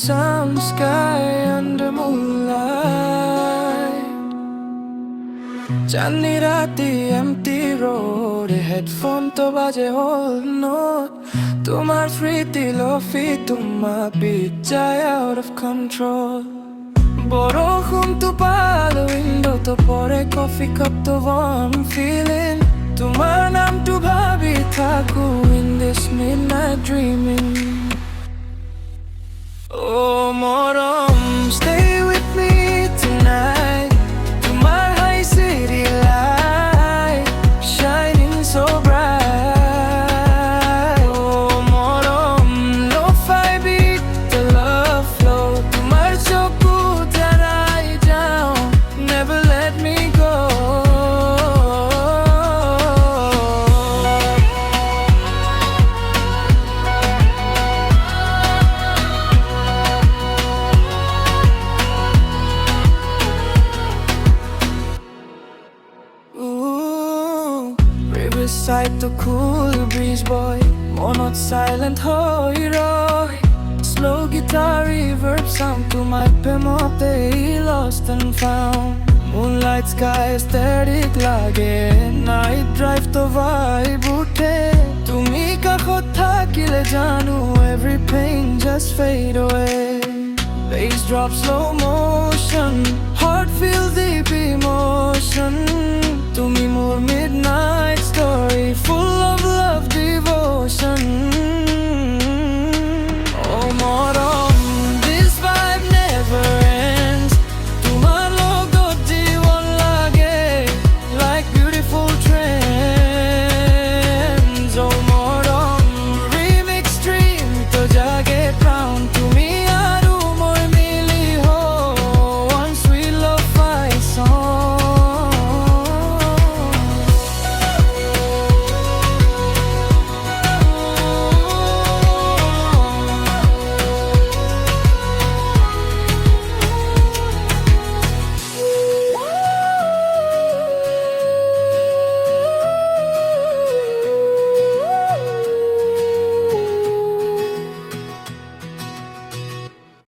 some sky under moonlight. Chandi rati empty road, headphone to baje whole note. Tumar friti lofi tumma bijay out of control. Borokhun to palo window to pore coffee cup to warm feeling. Tumar naam to bhabi thaku in this midnight dreaming. Oh Morom, stay with me tonight. Tumar high city light shining so bright. Oh Morom, lo fi beat the love flow. Tumar choku tarai down, never let me go. Riverside to cool breeze boy, monot silent hoy roy. Slow guitar reverb sound to my pemote lost and found. Moonlight sky aesthetic lage, night drive to vibe ute. Tumi kakhot thakile janu, every pain just fade away. Bass drop slow motion, heart feel deep emotion.